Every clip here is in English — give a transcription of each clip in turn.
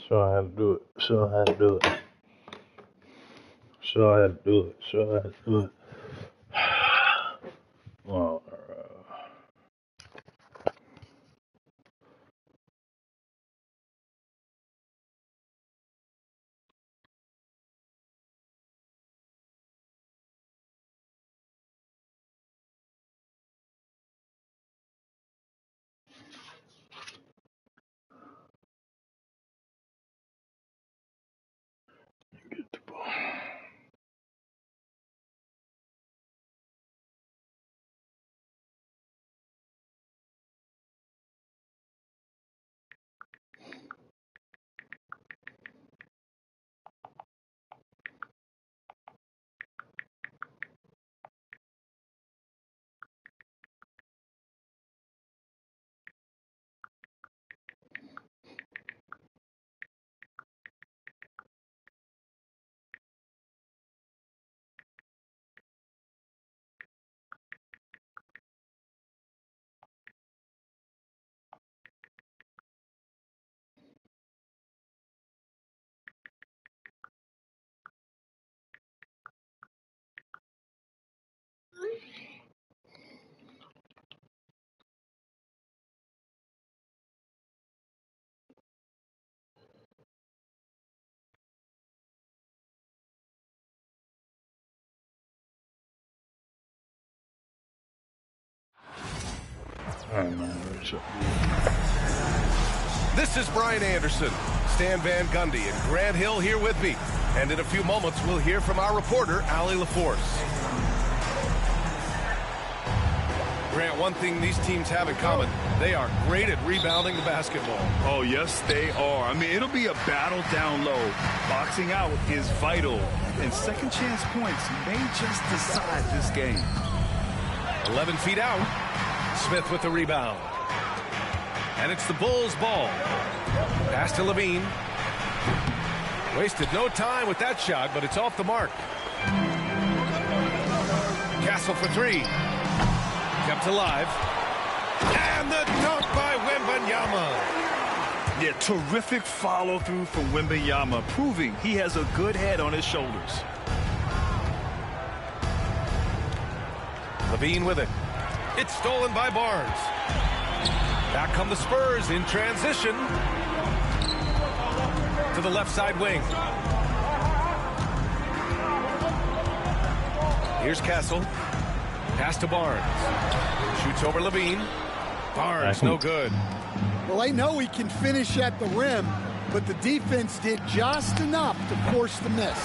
Show her how to do it. Show her how to do it. Show her how to do it. Show her how to do it. Oh, get the ball. This is Brian Anderson, Stan Van Gundy, and Grant Hill here with me. And in a few moments, we'll hear from our reporter, Allie LaForce. Grant, one thing these teams have in common, they are great at rebounding the basketball. Oh, yes, they are. I mean, it'll be a battle down low. Boxing out is vital, and second chance points may just decide this game. 11 feet out. Smith with the rebound. And it's the Bulls' ball. Pass to Levine. Wasted no time with that shot, but it's off the mark. Castle for three. Kept alive. And the dunk by Wembanyama. Yeah, terrific follow-through from Wembanyama, proving he has a good head on his shoulders. Levine with it. It's stolen by Barnes. Back come the Spurs in transition to the left side wing. Here's Castle. Pass to Barnes. Shoots over Levine. Barnes, no good. Well, I know he can finish at the rim, but the defense did just enough to force the miss.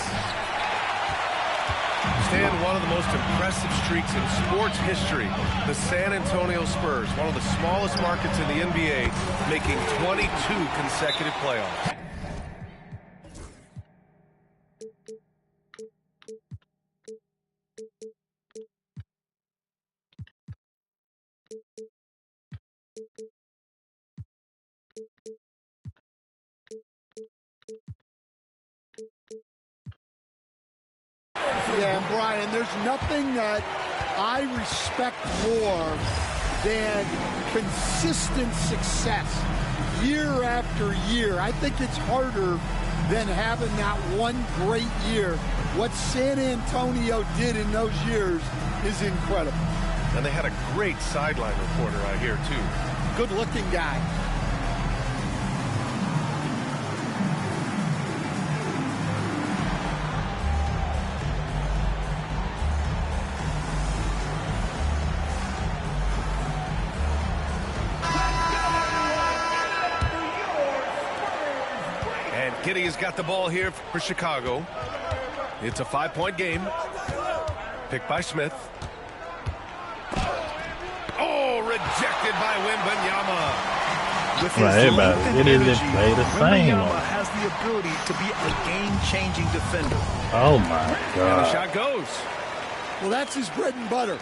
Stan, one of the most impressive streaks in sports history, the San Antonio Spurs, one of the smallest markets in the NBA, making 22 consecutive playoffs. Yeah, and Brian, there's nothing that I respect more than consistent success year after year. I think it's harder than having that one great year. What San Antonio did in those years is incredible. And they had a great sideline reporter out here, too. Good-looking guy. Giddey has got the ball here for Chicago. It's a 5-point game. Picked by Smith. Oh, rejected by Wembanyama. With his length and energy, Wembanyama has the ability to be a game-changing defender. Oh, my God. And the shot goes. Well, that's his bread and butter.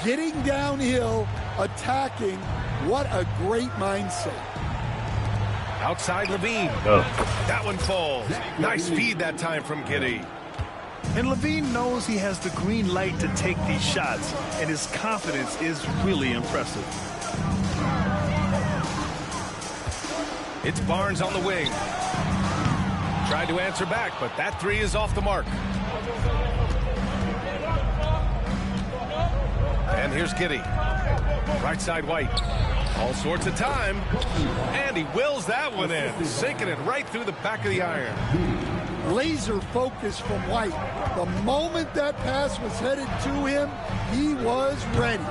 Getting downhill, attacking. What a great mindset. Outside Levine. Oh. That one falls. Nice feed that time from Giddey. And Levine knows he has the green light to take these shots, and his confidence is really impressive. It's Barnes on the wing. Tried to answer back, but that three is off the mark. And here's Giddey. Right side White. All sorts of time. And he wills that one in, sinking it right through the back of the iron. Laser focus from White. The moment that pass was headed to him, he was ready.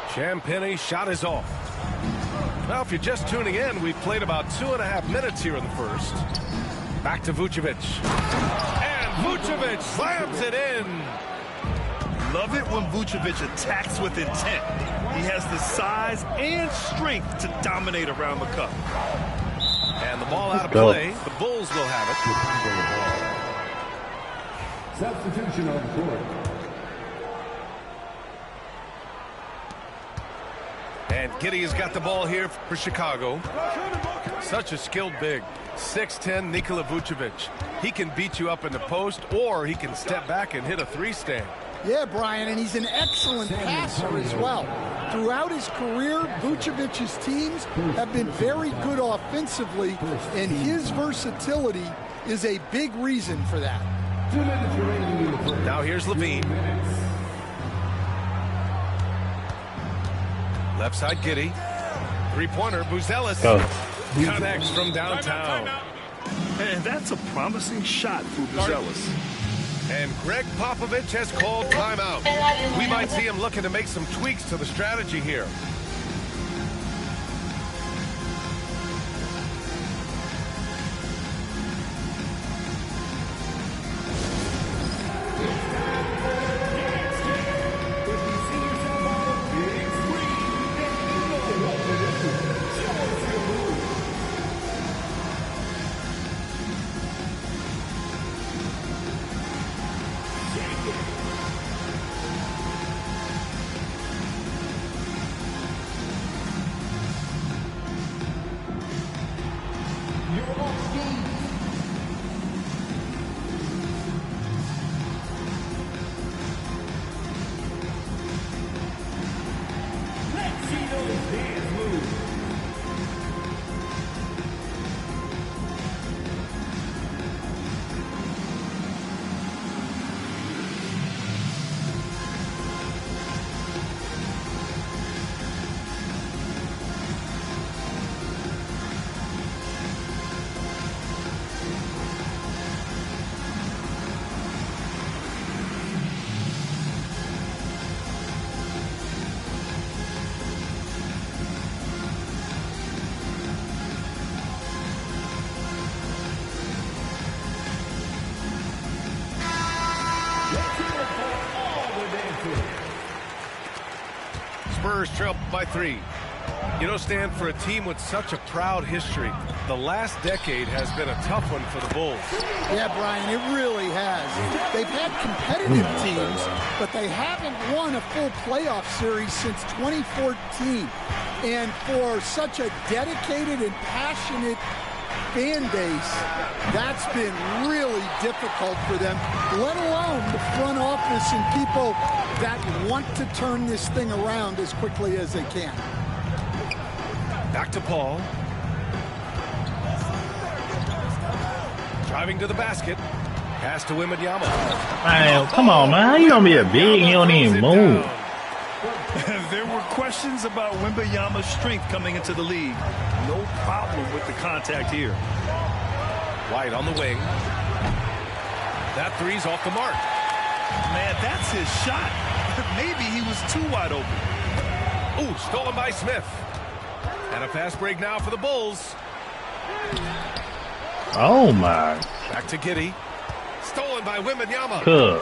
Champagnie shot is off. Well, if you're just tuning in, we've played about 2.5 minutes here in the first. Back to Vucevic. And Vucevic slams it in. Love it when Vucevic attacks with intent. He has the size and strength to dominate around the cup. And the ball out of play. The Bulls will have it. Substitution on the court. And Giddey has got the ball here for Chicago. Such a skilled big. 6'10" Nikola Vucevic. He can beat you up in the post, or he can step back and hit a three-stand. Yeah, Brian, and he's an excellent passer as well. Throughout his career, Vucevic's teams have been very good offensively, and his versatility is a big reason for that. Now here's Levine. Left side Giddey. Three-pointer, Buzelis. Connects from downtown. And that's a promising shot for Buzelis. And Greg Popovich has called timeout. We might see him looking to make some tweaks to the strategy here. Spurs trail by 3. You know, Stan, for a team with such a proud history, the last decade has been a tough one for the Bulls. Yeah, Brian, it really has. They've had competitive teams, but they haven't won a full playoff series since 2014. And for such a dedicated and passionate fan base, that's been really difficult for them, let alone the front office and people that want to turn this thing around as quickly as they can. Back to Paul. Driving to the basket. Pass to Wembanyama. Man, come on, man. How you gonna be a big? He don't even move. There were questions about Wembanyama's strength coming into the league. No problem with the contact here. White on the wing. That three's off the mark. Man, that's his shot. Maybe he was too wide open. Ooh, stolen by Smith. And a fast break now for the Bulls. Oh my. Back to Giddey. Stolen by Wembanyama. Good.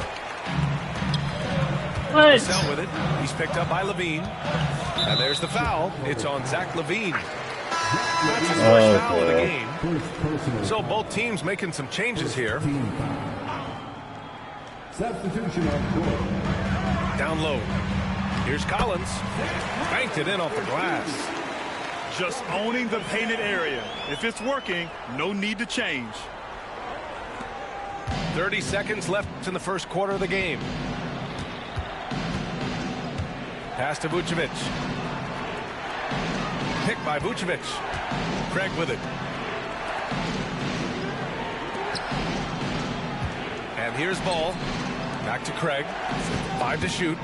What? Sell with it. He's picked up by Levine. And there's the foul. It's on Zach LaVine. That's his first foul of the game. So both teams making some changes here. Substitution on court. Down low. Here's Collins. Banked it in off the glass. Just owning the painted area. If it's working, no need to change. 30 seconds left in the first quarter of the game. Pass to Vucevic. Picked by Vucevic. Craig with it. And here's ball. Back to Craig. 5 to shoot.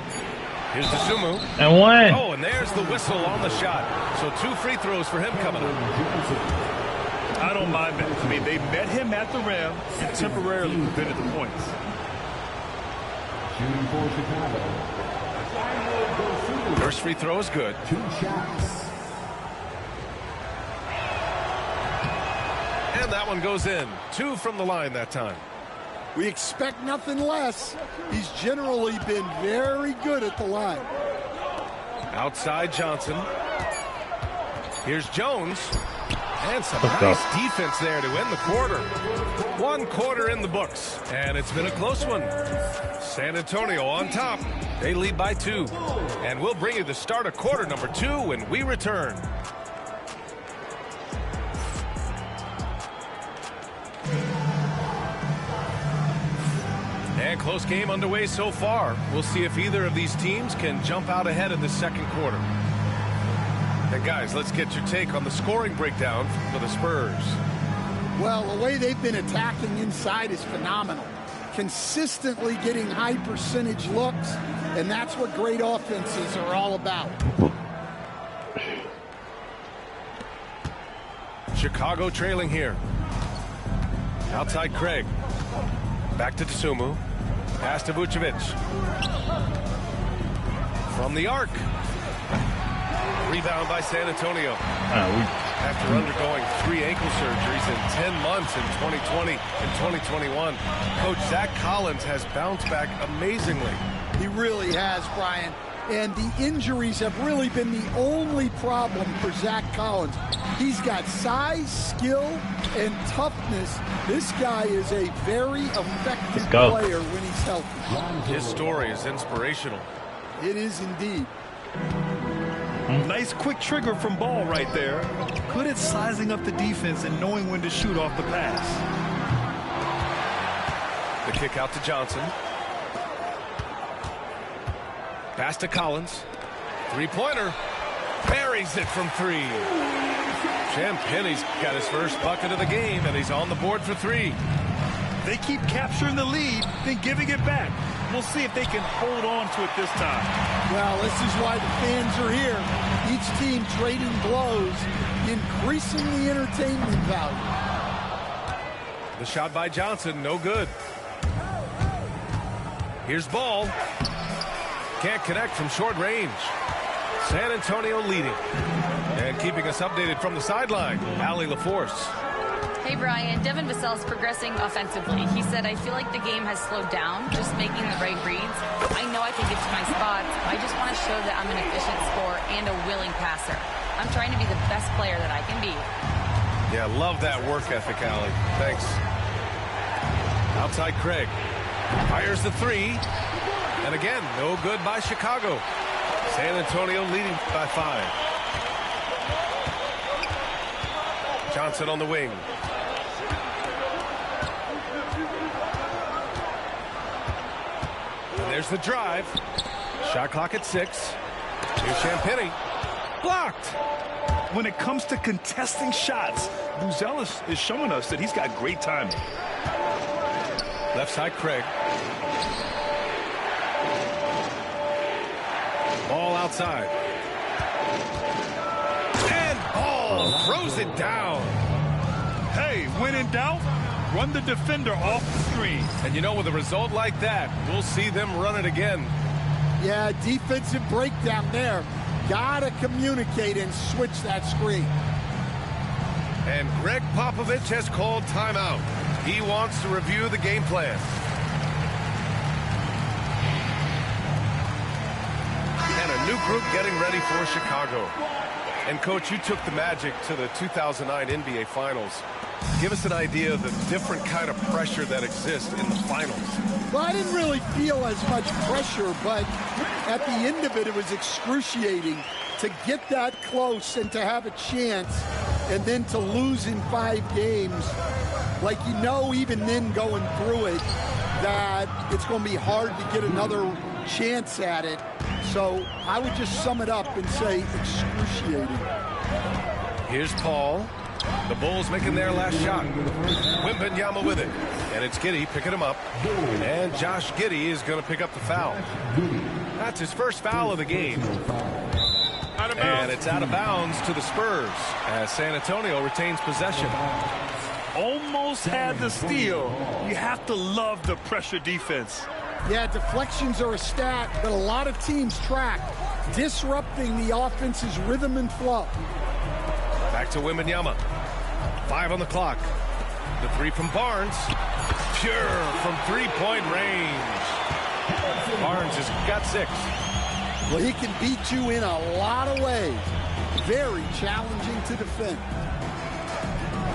Here's Dosunmu. And one. Oh, and there's the whistle on the shot. So 2 free throws for him coming up. I don't mind that. I mean, they met him at the rim and temporarily prevented the points. Shooting for Chicago. First free throw is good. 2 shots. And that one goes in. 2 from the line that time. We expect nothing less. He's generally been very good at the line. Outside Johnson. Here's Jones. And some Let's nice go. defense there to end the quarter. 1 quarter in the books. And it's been a close one. San Antonio on top. They lead by 2. And we'll bring you the start of quarter number 2 when we return. And close game underway so far. We'll see if either of these teams can jump out ahead in the second quarter. And guys, let's get your take on the scoring breakdown for the Spurs. Well, the way they've been attacking inside is phenomenal. Consistently getting high percentage looks, and that's what great offenses are all about. Chicago trailing here. Outside Craig. Back to Dosunmu. Pass to Vucevic. From the arc. Rebound by San Antonio. After undergoing 3 ankle surgeries in 10 months in 2020 and 2021, Coach Zach Collins has bounced back amazingly. He really has, Brian. And the injuries have really been the only problem for Zach Collins. He's got size, skill, and toughness. This guy is a very effective player when he's healthy. His story is inspirational. It is indeed. Nice quick trigger from Ball right there. Good at sizing up the defense and knowing when to shoot off the pass. The kick out to Johnson. Pass to Collins. 3-pointer. Buries it from 3. Champagne's got his first bucket of the game, and he's on the board for 3. They keep capturing the lead, then giving it back. We'll see if they can hold on to it this time. Well, this is why the fans are here. Each team trading blows, increasing the entertainment value. The shot by Johnson, no good. Here's Ball. Can't connect from short range. San Antonio leading. And keeping us updated from the sideline, Allie LaForce. Hey, Brian. Devin Vassell is progressing offensively. He said, I feel like the game has slowed down, just making the right reads. I know I can get to my spots. I just want to show that I'm an efficient scorer and a willing passer. I'm trying to be the best player that I can be. Yeah, love that work ethic, Allie. Thanks. Outside Craig. Fires the 3. And again, no good by Chicago. San Antonio leading by 5. Johnson on the wing. And there's the drive. Shot clock at 6. Here's Champagnie. Blocked. When it comes to contesting shots, Buzel is showing us that he's got great timing. Left side Craig. Ball outside. And Ball throws it down. Hey, when in doubt, run the defender off the screen. And you know, with a result like that, we'll see them run it again. Yeah, defensive breakdown there. Gotta communicate and switch that screen. And Greg Popovich has called timeout. He wants to review the game plan. And a new group getting ready for Chicago. And Coach, you took the Magic to the 2009 NBA Finals. Give us an idea of the different kind of pressure that exists in the finals. Well, I didn't really feel as much pressure, but at the end of it, it was excruciating to get that close and to have a chance and then to lose in 5 games. Like, you know, even then going through it, that it's going to be hard to get another chance at it. So I would just sum it up and say excruciating. Here's Paul. The Bulls making their last shot. Wembanyama with it. And it's Giddey picking him up. And Josh Giddey is going to pick up the foul. That's his first foul of the game. And it's out of bounds to the Spurs as San Antonio retains possession. Almost had the steal. You have to love the pressure defense. Yeah, deflections are a stat that a lot of teams track, disrupting the offense's rhythm and flow. Back to Wembanyama. 5 on the clock. The three from Barnes. Pure from three-point range. Barnes has got 6. Well, he can beat you in a lot of ways. Very challenging to defend.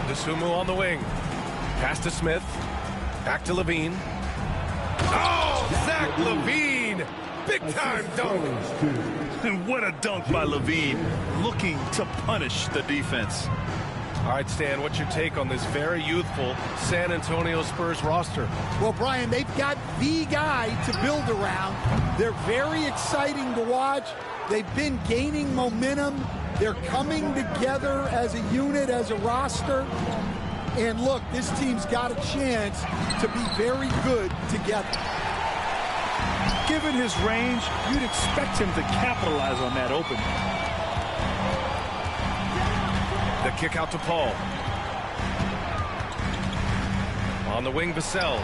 Dosunmu on the wing. Pass to Smith. Back to Levine. Oh, Zach LaVine. Big-time dunk. And what a dunk by LaVine. Looking to punish the defense. All right, Stan, what's your take on this very youthful San Antonio Spurs roster? Well, Brian, they've got the guy to build around. They're very exciting to watch. They've been gaining momentum. They're coming together as a unit, as a roster. And look, this team's got a chance to be very good together. Given his range, you'd expect him to capitalize on that opening. The kick out to Paul. On the wing, Vassell.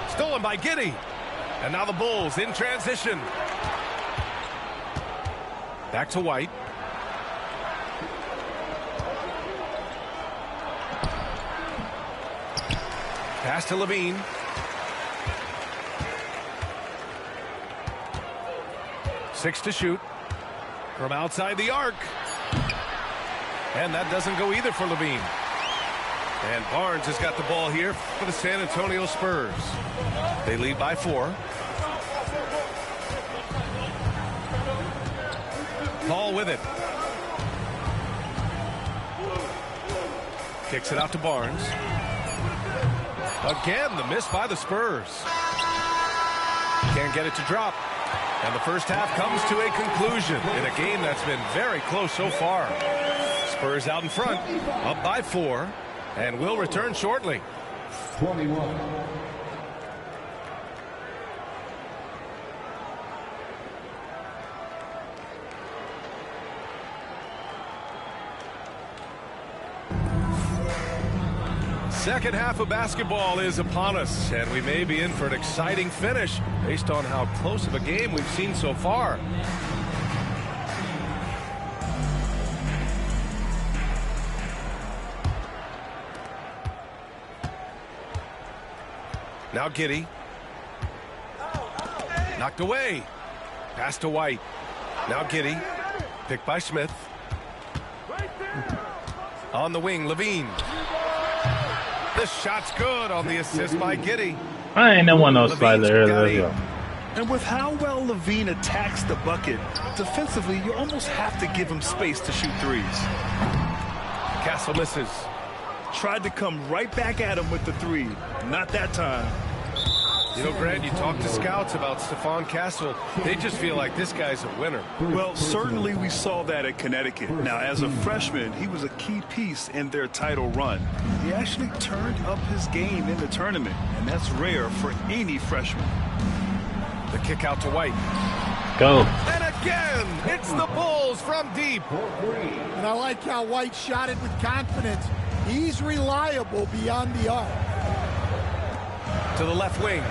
Stolen by Giddey. And now the Bulls in transition. Back to White. Pass to Levine. Six to shoot. From outside the arc. And that doesn't go either for Levine. And Barnes has got the ball here for the San Antonio Spurs. They lead by 4. Paul with it. Kicks it out to Barnes. Again, the miss by the Spurs. Can't get it to drop. And the first half comes to a conclusion in a game that's been very close so far. Spurs out in front, up by 4, and will return shortly. 21. Second half of basketball is upon us, and we may be in for an exciting finish based on how close of a game we've seen so far. Now Giddey. Knocked away. Pass to White. Now Giddey. Picked by Smith. On the wing, Levine. The shot's good on the assist by Giddey. I ain't no one else slide there. Let's go. And with how well Levine attacks the bucket, defensively, you almost have to give him space to shoot threes. Castle misses. Tried to come right back at him with the 3. Not that time. You know, Grant, you talk to scouts about Stephon Castle. They just feel like this guy's a winner. Well, certainly we saw that at Connecticut. Now, as a freshman, he was a key piece in their title run. He actually turned up his game in the tournament, and that's rare for any freshman. The kick out to White. Go. And again, it's the Bulls from deep. And I like how White shot it with confidence. He's reliable beyond the arc. To the left wing.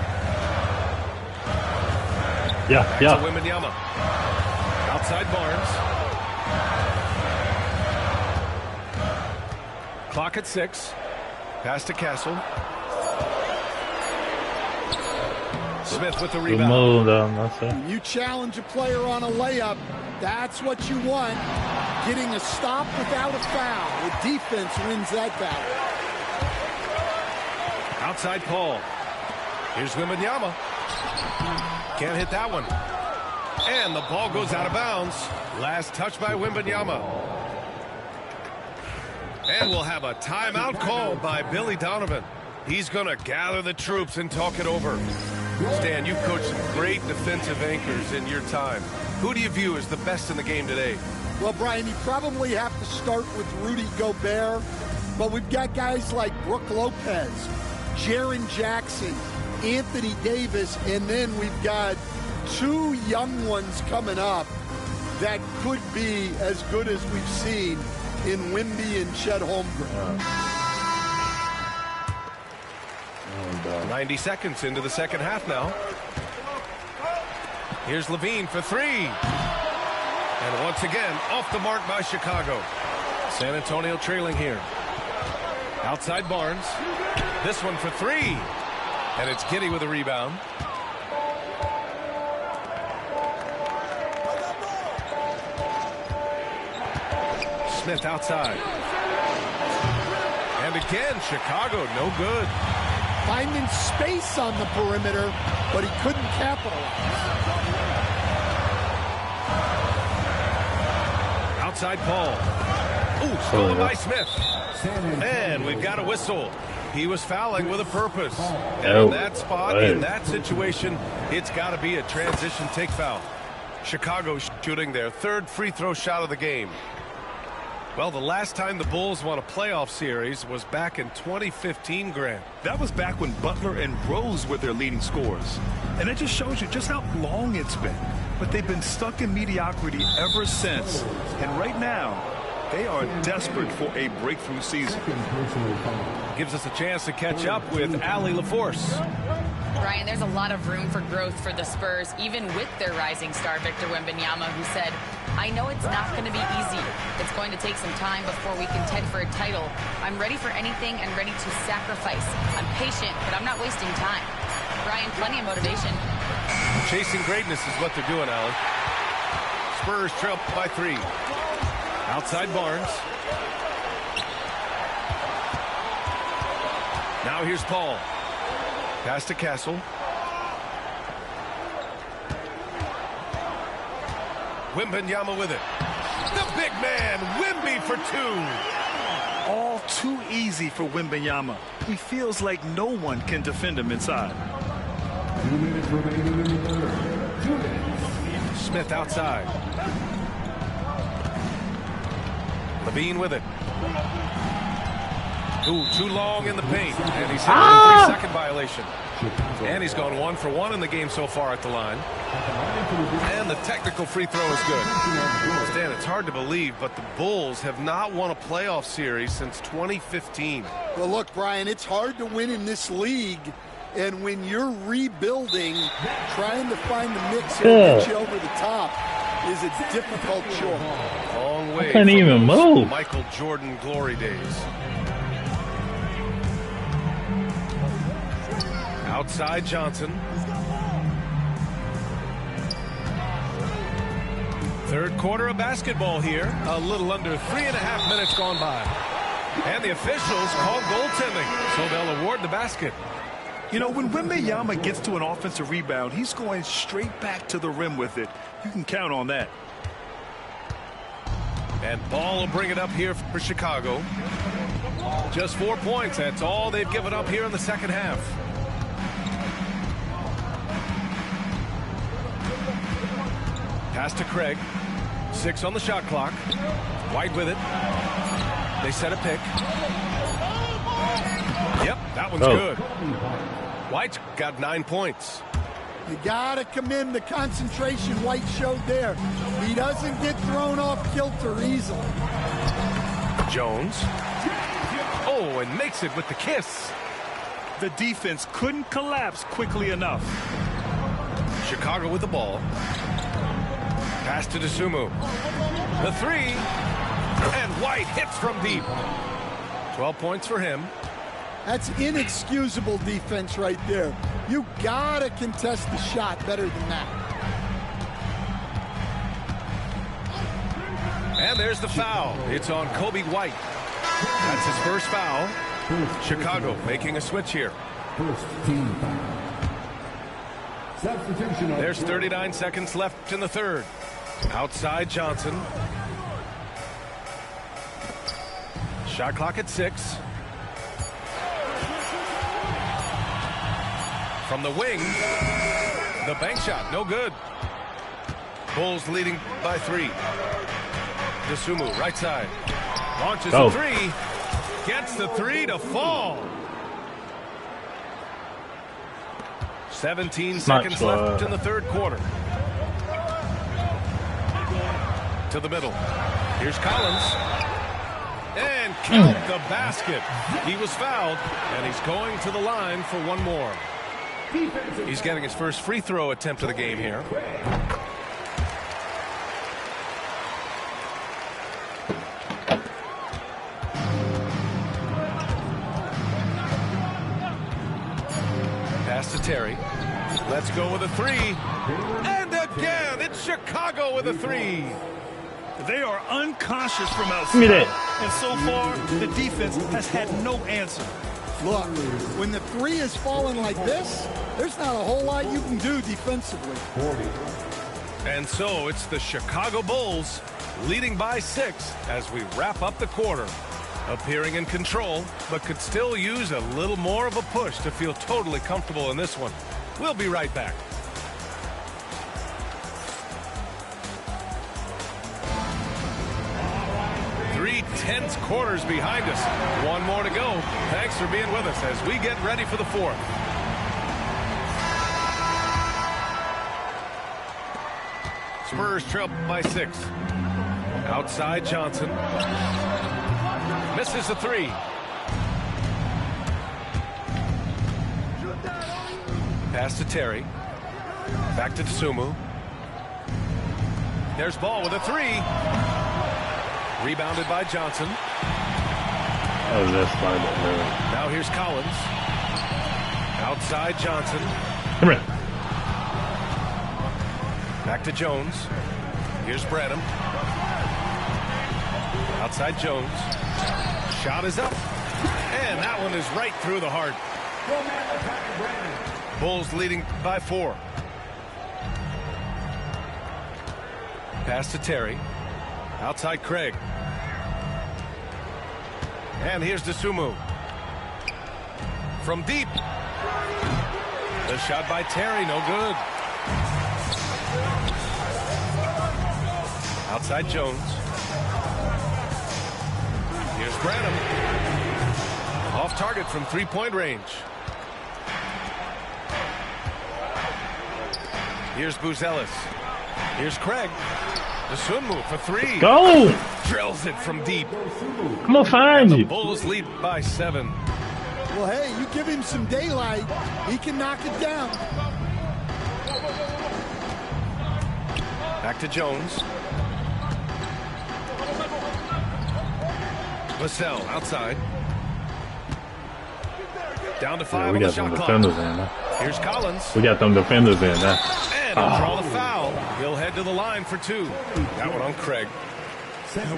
Yeah. To Wembanyama. Outside Barnes. Clock at 6. Pass to Castle. Smith with the Good rebound. move, though. That's it. When you challenge a player on a layup, that's what you want. Getting a stop without a foul. The defense wins that battle. Outside Paul. Here's Wembanyama. Can't hit that one. And the ball goes out of bounds. Last touch by Wembanyama. And we'll have a timeout called by Billy Donovan. He's going to gather the troops and talk it over. Stan, you've coached some great defensive anchors in your time. Who do you view as the best in the game today? Well, Brian, you probably have to start with Rudy Gobert. But we've got guys like Brooke Lopez, Jaren Jackson, Anthony Davis, and then we've got 2 young ones coming up that could be as good as we've seen in Wimby and Chet Holmgren. 90 seconds into the second half now. Here's Levine for 3. And once again, off the mark by Chicago. San Antonio trailing here. Outside Barnes. This one for 3. And it's Giddey with a rebound. Smith outside. And again, Chicago, no good. Finding space on the perimeter, but he couldn't capitalize. Outside Paul. Ooh, stolen by Smith. And we've got a whistle. He was fouling with a purpose. And in that spot, in that situation, it's got to be a transition take foul. Chicago shooting their 3rd free throw shot of the game. Well, the last time the Bulls won a playoff series was back in 2015, Grant. That was back when Butler and Rose were their leading scorers. And it just shows you just how long it's been. But they've been stuck in mediocrity ever since. And right now, they are desperate for a breakthrough season. Gives us a chance to catch up with Allie LaForce. Ryan, there's a lot of room for growth for the Spurs, even with their rising star Victor Wembanyama, who said, I know it's not going to be easy. It's going to take some time before we contend for a title. I'm ready for anything and ready to sacrifice. I'm patient, but I'm not wasting time. Ryan, plenty of motivation. Chasing greatness is what they're doing, Allie. Spurs trail by 3. Outside Barnes. Now here's Paul. Pass to Castle. Wembanyama with it. The big man, Wemby for 2. All too easy for Wembanyama. He feels like no one can defend him inside. 2 minutes remaining in the third. 2 minutes. Smith outside. Levine with it. Ooh, too long in the paint. And he's hit with a 3-second violation. And he's gone 1 for 1 in the game so far at the line. And the technical free throw is good. Stan, it's hard to believe, but the Bulls have not won a playoff series since 2015. Well, look, Brian, it's hard to win in this league. And when you're rebuilding, trying to find the mix and get you over the top is a difficult chore. Long way. I can't even move. Michael Jordan glory days. Outside Johnson. Third quarter of basketball here. A little under 3.5 minutes gone by. And the officials call goaltending, so they'll award the basket. You know, when Wembanyama gets to an offensive rebound, he's going straight back to the rim with it. You can count on that. And Ball will bring it up here for Chicago. Just 4 points. That's all they've given up here in the second half. Pass to Craig. 6 on the shot clock. White with it. They set a pick. Yep, that one's good. White's got 9 points. You got to commend the concentration White showed there. He doesn't get thrown off kilter easily. Jones. Oh, and makes it with the kiss. The defense couldn't collapse quickly enough. Chicago with the ball. Pass to Dosunmu. The 3. And White hits from deep. 12 points for him. That's inexcusable defense right there. You got to contest the shot better than that. And there's the foul. It's on Kobe White. That's his first foul. Chicago making a switch here. First team foul. Substitution. There's 39 seconds left in the third. Outside Johnson. Shot clock at 6. From the wing, the bank shot, no good. Bulls leading by 3. Dosunmu, right side. Launches a 3. Gets the three to fall. 17 seconds left in the third quarter. To the middle. Here's Collins. And count the basket. He was fouled, and he's going to the line for one more. He's getting his first free throw attempt of the game here. Pass to Terry. Let's go with a three. And again, it's Chicago with a three. They are unconscious from outside. Give me that. And so far, the defense has had no answer. Look, when the three is falling like this, there's not a whole lot you can do defensively. And so it's the Chicago Bulls leading by 6 as we wrap up the quarter. Appearing in control, but could still use a little more of a push to feel totally comfortable in this one. We'll be right back. 3 tense quarters behind us. One more to go. Thanks for being with us as we get ready for the fourth. Spurs trail by 6. Outside Johnson. Misses the three. Pass to Terry. Back to Dosunmu. There's Ball with a three. Rebounded by Johnson. Oh, that's fine. Now here's Collins. Outside Johnson. Come here. Back to Jones. Here's Branham. Outside Jones. Shot is up. And that one is right through the heart. Bulls leading by 4. Pass to Terry. Outside Craig. And here's Dosunmu. From deep. The shot by Terry, no good. Outside Jones. Here's Branham. Off target from three-point range. Here's Buzelis. Here's Craig. Dosunmu for three. Go! Drills it from deep. I'm gonna find you. Bulls lead by 7. Well, hey, you give him some daylight, he can knock it down. Back to Jones. Vassell outside. Down to 5 We on the got some shot clock. defenders in now. Here's Collins. We got them defenders in now. And he'll draw the foul. He'll head to the line for 2. That one on Craig.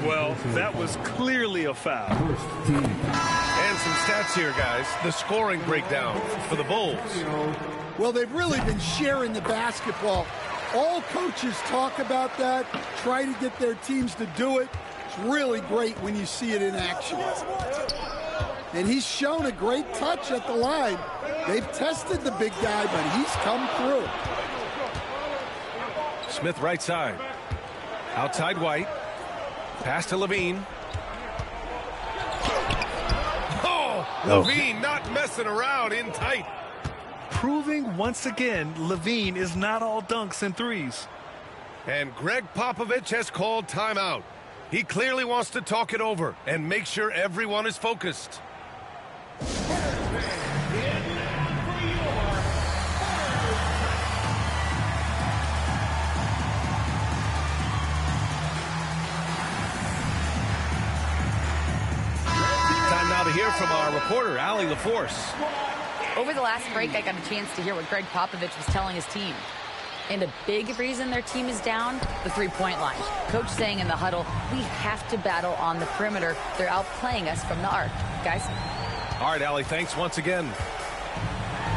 Well, that was clearly a foul. And some stats here, guys. The scoring breakdown for the Bulls. Well, they've really been sharing the basketball. All coaches talk about that, try to get their teams to do it. It's really great when you see it in action. And he's shown a great touch at the line. They've tested the big guy, but he's come through. Smith right side. Outside White. Pass to Levine. Oh, Levine not messing around in tight. Proving once again, Levine is not all dunks and threes. And Greg Popovich has called timeout. He clearly wants to talk it over and make sure everyone is focused. Time now to hear from our reporter, Allie LaForce. Over the last break, I got a chance to hear what Greg Popovich was telling his team. And a big reason their team is down, the three-point line. Coach saying in the huddle, we have to battle on the perimeter. They're outplaying us from the arc. Guys? All right, Allie, thanks once again.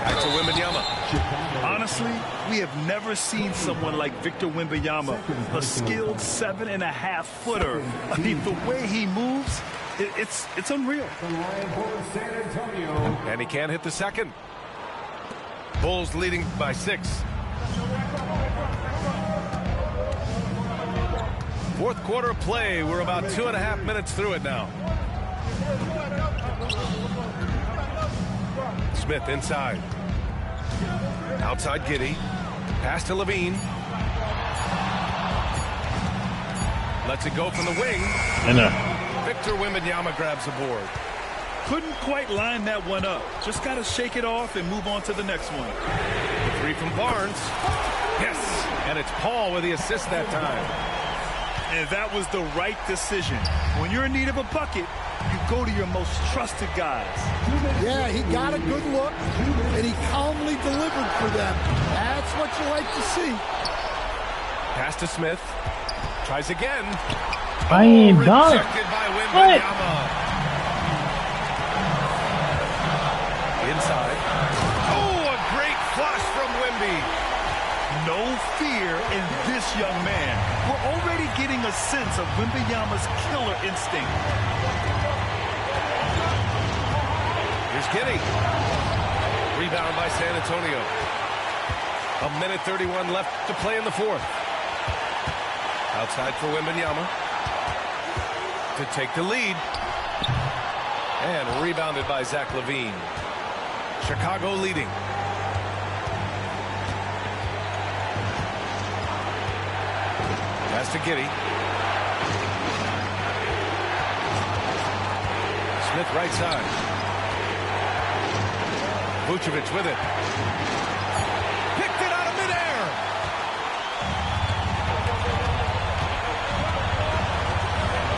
Back to Wembanyama. Honestly, we have never seen someone like Victor Wembanyama, a skilled 7.5-footer. I mean, the way he moves, it's unreal. And he can't hit the second. Bulls leading by 6. Fourth quarter of play. We're about 2.5 minutes through it now. Smith inside. Outside Giddey. Pass to Levine. Lets it go from the wing. And Victor Wembanyama grabs the board. Couldn't quite line that one up. Just got to shake it off and move on to the next one. The three from Barnes. Yes. And it's Paul with the assist that time. And that was the right decision. When you're in need of a bucket, you go to your most trusted guys. Yeah, he got a good look, and he calmly delivered for them. That's what you like to see. Pass to Smith. Tries again. I ain't done. Rejected by Wembanyama. Inside. Oh, a great flush from Wemby. No fear in this young man. We're already getting a sense of Wembanyama's killer instinct. Here's Giddey. Rebound by San Antonio. 1:31 left to play in the fourth. Outside for Wembanyama to take the lead. And rebounded by Zach LaVine. Chicago leading. Pass to Giddey. Smith right side. Vucevic with it. Picked it out of midair.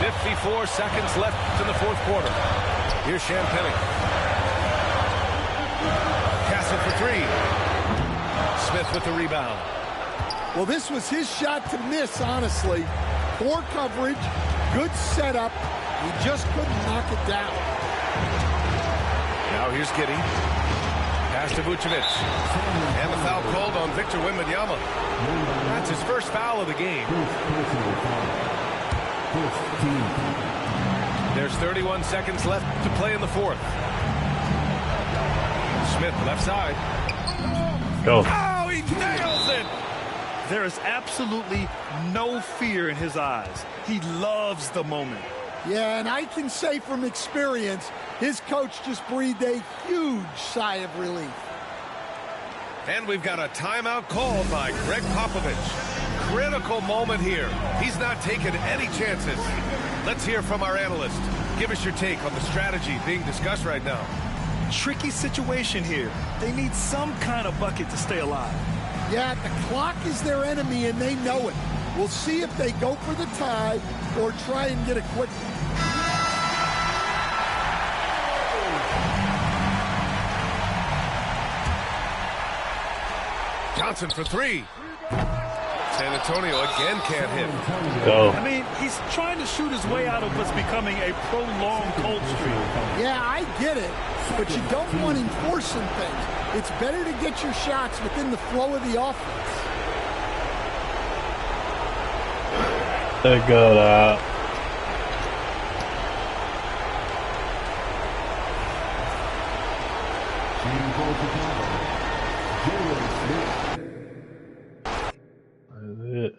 .54 seconds left in the fourth quarter. Here's Champagnie. Castle for three. Smith with the rebound. Well, this was his shot to miss, honestly. Poor coverage, good setup. He just couldn't knock it down. Now here's Giddey. Pass to Vucevic. And the foul called on Victor Wembanyama. That's his first foul of the game. There's 31 seconds left to play in the fourth. Smith left side. Go. Oh, he nails it! There is absolutely no fear in his eyes. He loves the moment. Yeah, and I can say from experience, his coach just breathed a huge sigh of relief. And we've got a timeout called by Greg Popovich. Critical moment here. He's not taking any chances. Let's hear from our analyst. Give us your take on the strategy being discussed right now. Tricky situation here. They need some kind of bucket to stay alive. Yeah, the clock is their enemy, and they know it. We'll see if they go for the tie or try and get a quick one. Johnson for three. San Antonio again can't hit. Go. I mean, he's trying to shoot his way out of what's becoming a prolonged cold streak. Yeah, I get it, but you don't want him forcing things. It's better to get your shots within the flow of the offense. Let it go out. That's it.